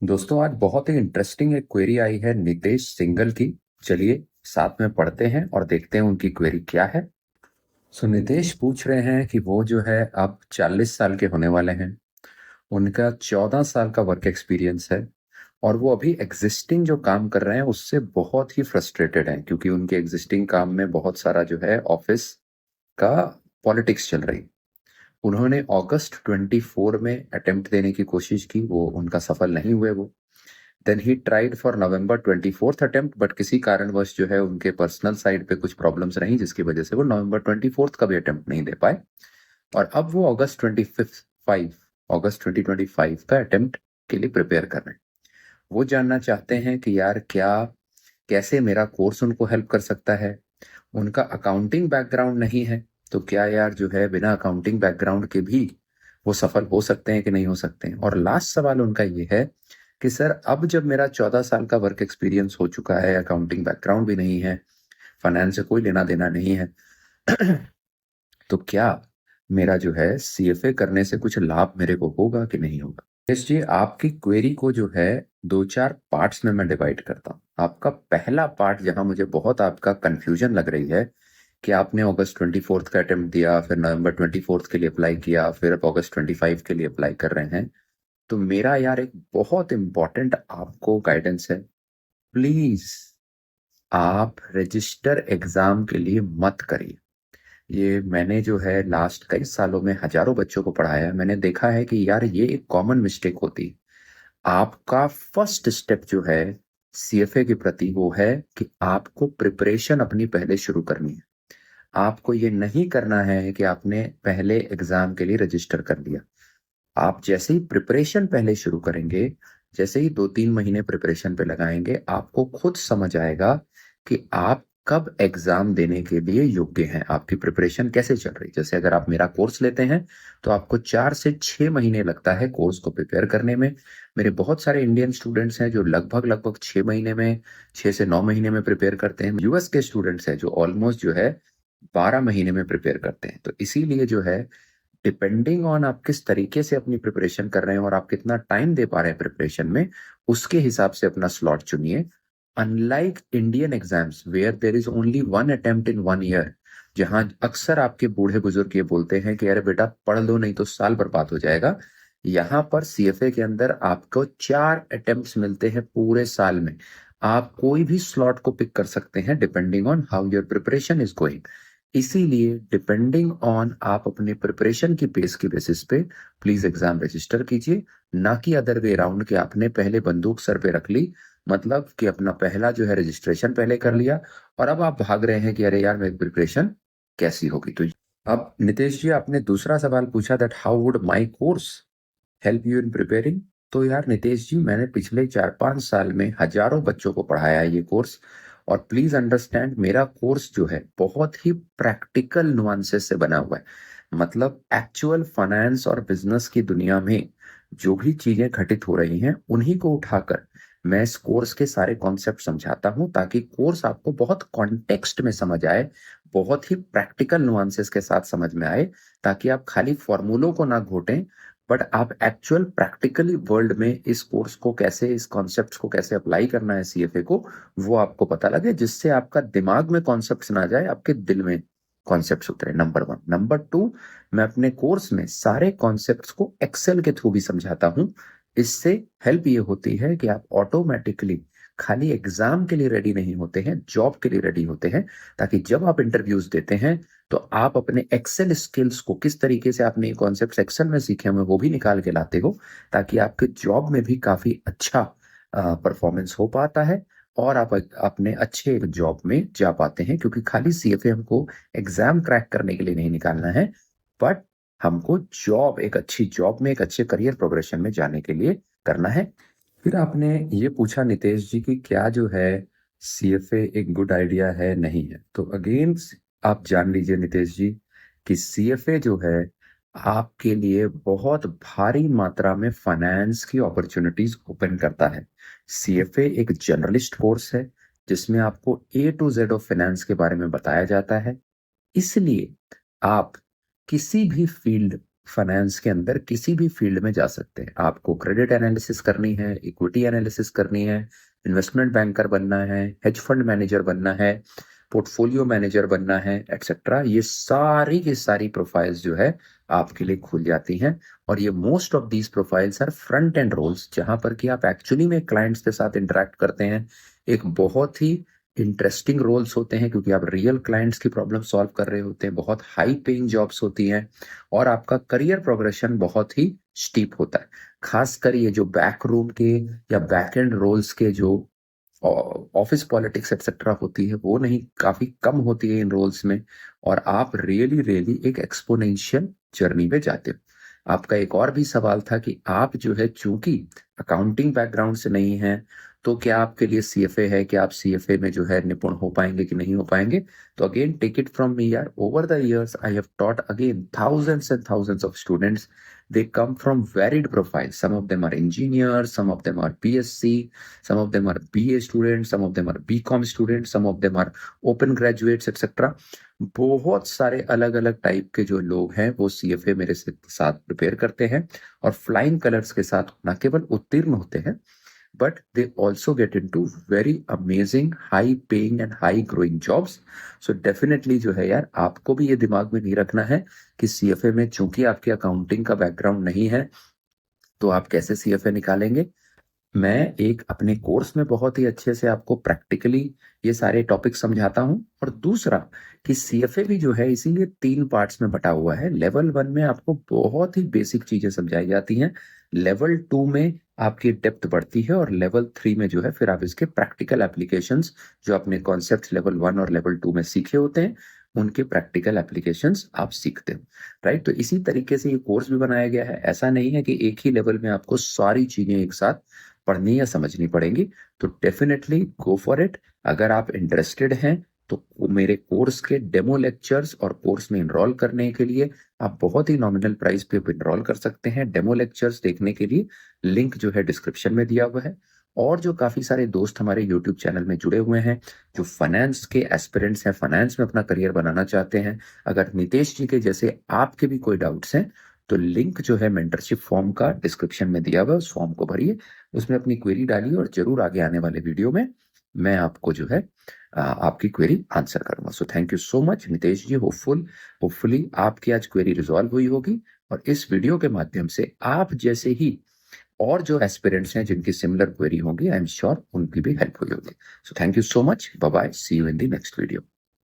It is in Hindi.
दोस्तों आज बहुत ही इंटरेस्टिंग एक क्वेरी आई है नितेश सिंगल की। चलिए साथ में पढ़ते हैं और देखते हैं उनकी क्वेरी क्या है। सो नितेश पूछ रहे हैं कि वो जो है अब 40 साल के होने वाले हैं। उनका 14 साल का वर्क एक्सपीरियंस है और वो अभी एग्जिस्टिंग जो काम कर रहे हैं उससे बहुत ही फ्रस्ट्रेटेड हैं क्योंकि उनके एग्जिस्टिंग काम में बहुत सारा जो है ऑफिस का पॉलिटिक्स चल रही। उन्होंने अगस्त 24 में अटेम्प्ट देने की कोशिश की, वो उनका सफल नहीं हुए वो। Then he tried for November 24th attempt, but किसी कारणवश जो है उनके पर्सनल साइड पे कुछ प्रॉब्लम्स रही जिसकी वजह से वो नवंबर 24th का भी अटेम्प्ट नहीं दे पाए। और अब वो अगस्त 2025 का अटेम्प्ट के लिए प्रिपेयर कर रहे हैं। वो जानना चाहते हैं कि यार क्या कैसे मेरा कोर्स उनको हेल्प कर सकता है। उनका अकाउंटिंग बैकग्राउंड नहीं है, तो क्या यार जो है बिना अकाउंटिंग बैकग्राउंड के भी वो सफल हो सकते हैं कि नहीं हो सकते हैं। और लास्ट सवाल उनका ये है कि सर अब जब मेरा 14 साल का वर्क एक्सपीरियंस हो चुका है, अकाउंटिंग बैकग्राउंड भी नहीं है, फाइनेंस से कोई लेना देना नहीं है तो क्या मेरा जो है सीएफए करने से कुछ लाभ मेरे को होगा कि नहीं होगा। यस जी, आपकी क्वेरी को जो है दो चार पार्ट्स में मैं डिवाइड करता हूँ। आपका पहला पार्ट जहां मुझे बहुत आपका कंफ्यूजन लग रही है कि आपने अगस्त 24th का अटेम्प्ट दिया, फिर नवंबर 24th के लिए अप्लाई किया, फिर अब अगस्त 25 के लिए अप्लाई कर रहे हैं। तो मेरा यार एक बहुत इंपॉर्टेंट आपको गाइडेंस है। प्लीज आप रजिस्टर एग्जाम के लिए मत करिए। ये मैंने जो है लास्ट कई सालों में हजारों बच्चों को पढ़ाया है, मैंने देखा है कि यार ये एक कॉमन मिस्टेक होती है। आपका फर्स्ट स्टेप जो है सीएफए के प्रति वो है कि आपको प्रिपरेशन अपनी पहले शुरू करनी है। आपको ये नहीं करना है कि आपने पहले एग्जाम के लिए रजिस्टर कर लिया। आप जैसे ही प्रिपरेशन पहले शुरू करेंगे, जैसे ही 2-3 महीने प्रिपरेशन पे लगाएंगे, आपको खुद समझ आएगा कि आप कब एग्जाम देने के लिए योग्य हैं, आपकी प्रिपरेशन कैसे चल रही। जैसे अगर आप मेरा कोर्स लेते हैं तो आपको 4 से 6 महीने लगता है कोर्स को प्रिपेयर करने में। मेरे बहुत सारे इंडियन स्टूडेंट्स हैं जो लगभग लगभग 6 महीने में, 6 से 9 महीने में प्रिपेयर करते हैं। यूएस के स्टूडेंट्स हैं जो ऑलमोस्ट जो है 12 महीने में प्रिपेयर करते हैं। तो इसीलिए जो है डिपेंडिंग ऑन आप किस तरीके से अपनी प्रिपरेशन कर रहे हैं और आप कितना टाइम दे पा रहे हैं प्रिपरेशन में, उसके हिसाब से अपना स्लॉट चुनिए। Unlike Indian exams where there is only one attempt in 1 year, जहां अक्सर आपके बूढ़े बुजुर्ग ये बोलते हैं कि अरे बेटा पढ़ लो नहीं तो साल बर्बाद हो जाएगा। यहाँ पर सीएफए के अंदर आपको 4 अटेम्प्ट्स मिलते हैं पूरे साल में। आप कोई भी स्लॉट को पिक कर सकते हैं depending on how your preparation is going. इसीलिए डिपेंडिंग ऑन आप अपने प्रिपरेशन की पेस की बेसिस पे प्लीज एग्जाम रजिस्टर कीजिए, ना कि अदर वे अराउंड कि आपने पहले बंदूक सर पे रख ली, मतलब कि अपना पहला जो है रजिस्ट्रेशन पहले कर लिया और अब आप भाग रहे हैं कि अरे यार मेरी प्रिपरेशन कैसी होगी। तो अब नितेश जी आपने दूसरा सवाल पूछा that how would my course help you in preparing. तो यार नितेश जी, मैंने पिछले 4-5 साल में हजारों बच्चों को पढ़ाया है ये कोर्स। और प्लीज अंडरस्टैंड, मेरा कोर्स जो है बहुत ही प्रैक्टिकल नुआंसेस से बना हुआ है। मतलब एक्चुअल फाइनेंस और बिजनेस की दुनिया में जो भी चीजें घटित हो रही हैं उन्हीं को उठाकर मैं इस कोर्स के सारे कॉन्सेप्ट समझाता हूं, ताकि कोर्स आपको बहुत कॉन्टेक्स्ट में समझ आए, बहुत ही प्रैक्टिकल नुआंसेस के साथ समझ में आए, ताकि आप खाली फॉर्मूलों को ना घोटें, बट आप एक्चुअल प्रैक्टिकली वर्ल्ड में इस कोर्स को कैसे, इस कॉन्सेप्ट को कैसे अप्लाई करना है सीएफए को, वो आपको पता लगे, जिससे आपका दिमाग में कॉन्सेप्ट ना जाए, आपके दिल में कॉन्सेप्ट उतरे। नंबर 1। नंबर 2, मैं अपने कोर्स में सारे कॉन्सेप्ट्स को एक्सेल के थ्रू भी समझाता हूं। इससे हेल्प ये होती है कि आप ऑटोमेटिकली खाली एग्जाम के लिए रेडी नहीं होते हैं, जॉब के लिए रेडी होते हैं, ताकि जब आप इंटरव्यूज देते हैं तो आप अपने एक्सेल स्किल्स को, किस तरीके से आपने कॉन्सेप्ट एक्सेल में सीखे हुए वो भी निकाल के लाते हो, ताकि आपके जॉब में भी काफी अच्छा परफॉर्मेंस हो पाता है और आप अपने अच्छे जॉब में जा पाते हैं। क्योंकि खाली सीएफए हमको एग्जाम क्रैक करने के लिए नहीं निकालना है, बट हमको जॉब, एक अच्छी जॉब में, एक अच्छे करियर प्रोग्रेशन में जाने के लिए करना है। फिर आपने ये पूछा नितेश जी कि क्या जो है सीएफए एक गुड आइडिया है नहीं है। तो अगेन आप जान लीजिए नितेश जी कि सीएफए जो है आपके लिए बहुत भारी मात्रा में फाइनेंस की अपॉर्चुनिटीज ओपन करता है। सीएफए एक जर्नलिस्ट कोर्स है जिसमें आपको A to Z of finance के बारे में बताया जाता है। इसलिए आप किसी भी फील्ड फाइनेंस के अंदर किसी भी फील्ड में जा सकते हैं। आपको क्रेडिट एनालिसिस करनी है, इक्विटी एनालिसिस करनी है, इन्वेस्टमेंट बैंकर बनना है, हेज फंड मैनेजर बनना है, पोर्टफोलियो मैनेजर बनना है, एटसेट्रा, ये सारी की सारी प्रोफाइल्स जो है आपके लिए खुल जाती हैं। और ये most of these profiles are front end roles, जहां पर कि आप एक्चुअली में क्लाइंट्स के साथ इंटरेक्ट करते हैं। एक बहुत ही इंटरेस्टिंग रोल्स होते हैं, क्योंकि आप रियल क्लाइंट्स की प्रॉब्लम सॉल्व कर रहे होते हैं। बहुत हाई पेइंग जॉब्स होती हैं और आपका करियर प्रोग्रेशन बहुत ही स्टीप होता है। खासकर ये जो बैक रूम के या बैक एंड रोल्स के जो ऑफिस पॉलिटिक्स एक्सेट्रा होती है, वो नहीं, काफी कम होती है इन रोल्स में। और आप रियली रियली एक एक्सपोनेंशियल जर्नी में जाते हो। आपका एक और भी सवाल था कि आप जो है चूंकि अकाउंटिंग बैकग्राउंड से नहीं है, तो क्या आपके लिए सीएफए है, कि आप सीएफए में जो है निपुण हो पाएंगे कि नहीं हो पाएंगे। तो again take it from me यार, over the years I have taught again thousands and thousands of students. They come from varied profiles. Some of them are engineers, some of them are BSc, some of them are BA students, some of them are BCom students, some of them are open graduates, etc. बहुत सारे अलग अलग टाइप के जो लोग हैं वो सीएफए मेरे साथ प्रिपेयर करते हैं और फ्लाइंग कलर्स के साथ न केवल उत्तीर्ण होते हैं, but they also get into very amazing high paying and high growing jobs. So definitely जो है यार, आपको भी ये दिमाग में नहीं रखना है कि सीएफए में चूंकि आपके अकाउंटिंग का बैकग्राउंड नहीं है तो आप कैसे सीएफए निकालेंगे। मैं एक अपने कोर्स में बहुत ही अच्छे से आपको प्रैक्टिकली ये सारे टॉपिक समझाता हूँ। और दूसरा कि सीएफए भी जो है इसीलिए 3 पार्ट्स में बटा हुआ है। लेवल 1 में आपको बहुत ही बेसिक चीजें समझाई जाती हैं, लेवल 2 में आपकी डेप्थ बढ़ती है, और लेवल 3 में जो है फिर आप इसके प्रैक्टिकल एप्लीकेशंस जो अपने कॉन्सेप्ट लेवल 1 और लेवल 2 में सीखे होते हैं, उनके प्रैक्टिकल एप्लीकेशंस आप सीखते हो। राइट, तो इसी तरीके से ये कोर्स भी बनाया गया है। ऐसा नहीं है कि एक ही लेवल में आपको सारी चीजें एक साथ पढ़नी या समझनी पड़ेंगी। तो डेफिनेटली गो फॉर इट। अगर आप इंटरेस्टेड हैं तो मेरे कोर्स के डेमो लेक्चर्स और कोर्स में इनरोल करने के लिए आप बहुत ही नॉमिनल प्राइस पे इनरोल कर सकते हैं। डेमो लेक्चर्स देखने के लिए लिंक जो है डिस्क्रिप्शन में दिया हुआ है। और जो काफी सारे दोस्त हमारे यूट्यूब चैनल में जुड़े हुए हैं, जो फाइनेंस के एस्पिरेंट्स हैं, फाइनेंस में अपना करियर बनाना चाहते हैं, अगर नितेश जी के जैसे आपके भी कोई डाउट्स हैं, तो लिंक जो है मेंटरशिप फॉर्म का डिस्क्रिप्शन में दिया हुआ है, उस फॉर्म को भरिए, उसमें अपनी क्वेरी डालिए और जरूर आगे आने वाले वीडियो में मैं आपको जो है आपकी क्वेरी आंसर करूंगा। So thank you so much Nitesh ji. Hopefully आपकी आज क्वेरी रिजॉल्व हुई होगी और इस वीडियो के माध्यम से आप जैसे ही और जो एस्पिरेंट्स हैं जिनकी सिमिलर क्वेरी होगी, आई एम श्योर उनकी भी हेल्प हुई होगी। So thank you so much, bye bye, see you in the next video.